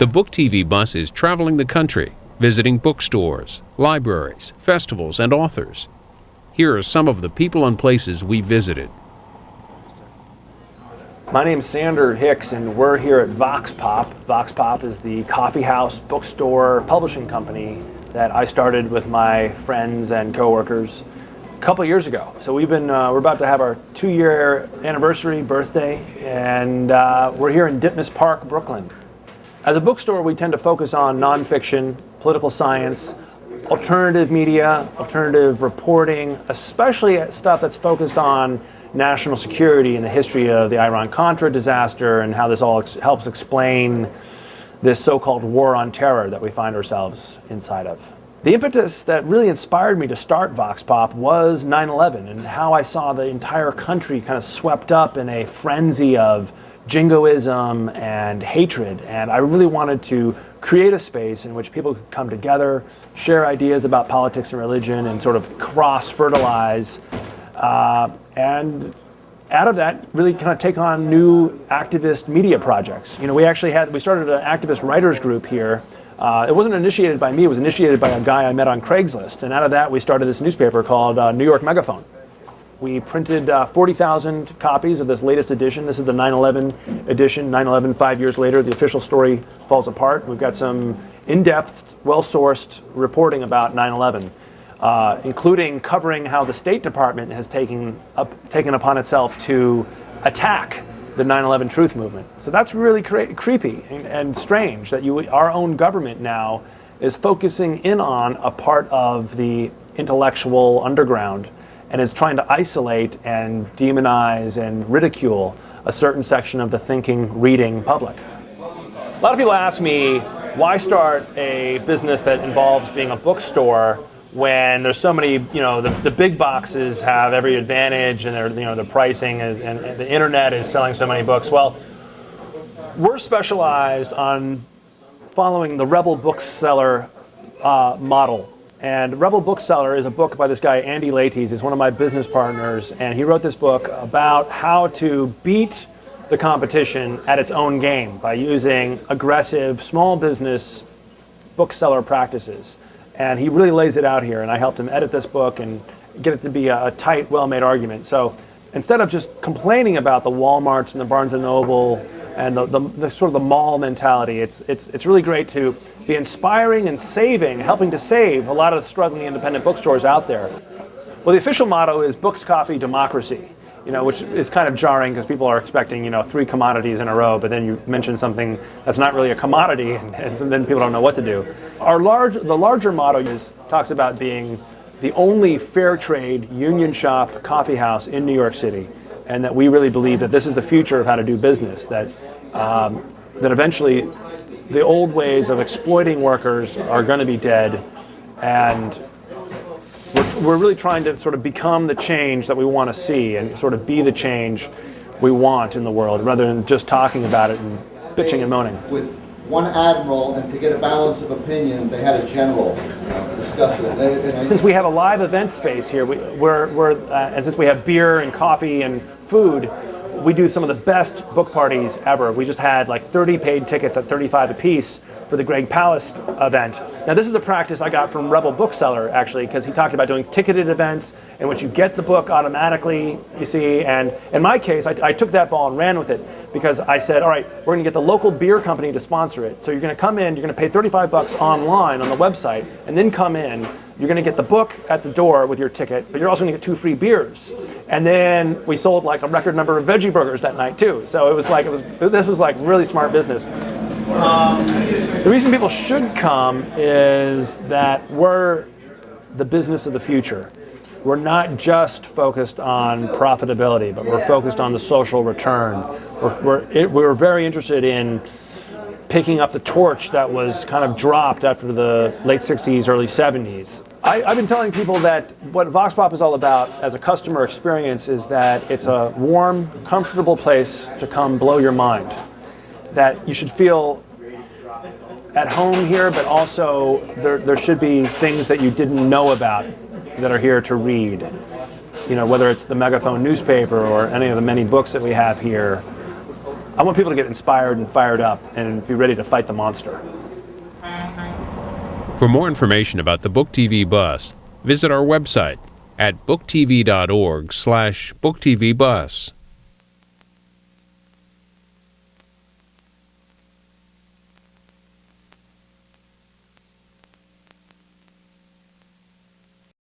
The Book TV bus is traveling the country, visiting bookstores, libraries, festivals, and authors. Here are some of the people and places we visited. My name's Sander Hicks, and we're here at Vox Pop. Vox Pop is the coffee house, bookstore, publishing company that I started with my friends and coworkers a couple of years ago. So we're about to have our 2-year anniversary birthday, and we're here in Ditmas Park, Brooklyn. As a bookstore, we tend to focus on nonfiction, political science, alternative media, alternative reporting, especially stuff that's focused on national security and the history of the Iran-Contra disaster and how this all helps explain this so-called war on terror that we find ourselves inside of. The impetus that really inspired me to start Vox Pop was 9/11 and how I saw the entire country kind of swept up in a frenzy of jingoism and hatred, and I really wanted to create a space in which people could come together, share ideas about politics and religion, and sort of cross-fertilize, and out of that really kind of take on new activist media projects. You know, we started an activist writers group here. It wasn't initiated by me, it was initiated by a guy I met on Craigslist, and out of that we started this newspaper called New York Megaphone. We printed 40,000 copies of this latest edition. This is the 9/11 edition. 9/11, 5 years later, the official story falls apart. We've got some in-depth, well-sourced reporting about 9/11, including covering how the State Department has taken upon itself to attack the 9/11 truth movement. So that's really creepy and strange that our own government now is focusing in on a part of the intellectual underground and is trying to isolate and demonize and ridicule a certain section of the thinking, reading public. A lot of people ask me, why start a business that involves being a bookstore when there's so many, the big boxes have every advantage and the pricing and the internet is selling so many books. Well, we're specialized on following the Rebel Bookseller model. And Rebel Bookseller is a book by this guy, Andy Latees. He's one of my business partners, and he wrote this book about how to beat the competition at its own game by using aggressive small business bookseller practices. And he really lays it out here, and I helped him edit this book and get it to be a tight, well-made argument. So instead of just complaining about the Walmarts and the Barnes & Noble and the sort of the mall mentality, it's really great to be inspiring and helping to save a lot of the struggling independent bookstores out there. Well, the official motto is Books, Coffee, Democracy, which is kind of jarring because people are expecting, 3 commodities in a row, but then you mention something that's not really a commodity, and then people don't know what to do. The larger motto talks about being the only fair trade union shop coffee house in New York City, and that we really believe that this is the future of how to do business, that eventually the old ways of exploiting workers are going to be dead, and we're really trying to sort of become the change that we want to see and sort of be the change we want in the world rather than just talking about it and bitching and moaning. With one admiral, and to get a balance of opinion, they had a general discuss it. Since we have a live event space here, and since we have beer and coffee and food, we do some of the best book parties ever. We just had like 30 paid tickets at $35 a piece for the Greg Palast event. Now this is a practice I got from Rebel Bookseller, actually, because he talked about doing ticketed events in which you get the book automatically, you see, and in my case, I took that ball and ran with it because I said, all right, we're gonna get the local beer company to sponsor it. So you're gonna come in, you're gonna pay $35 online on the website, and then come in, you're going to get the book at the door with your ticket, but you're also going to get 2 free beers. And then we sold like a record number of veggie burgers that night too. So this was like really smart business. The reason people should come is that we're the business of the future. We're not just focused on profitability, but we're focused on the social return. We're very interested in picking up the torch that was kind of dropped after the late 60s, early 70s. I've been telling people that what Vox Pop is all about as a customer experience is that it's a warm, comfortable place to come blow your mind. That you should feel at home here, but also there should be things that you didn't know about that are here to read. Whether it's the Megaphone newspaper or any of the many books that we have here. I want people to get inspired and fired up and be ready to fight the monster. For more information about the Book TV Bus, visit our website at booktv.org/booktvbus.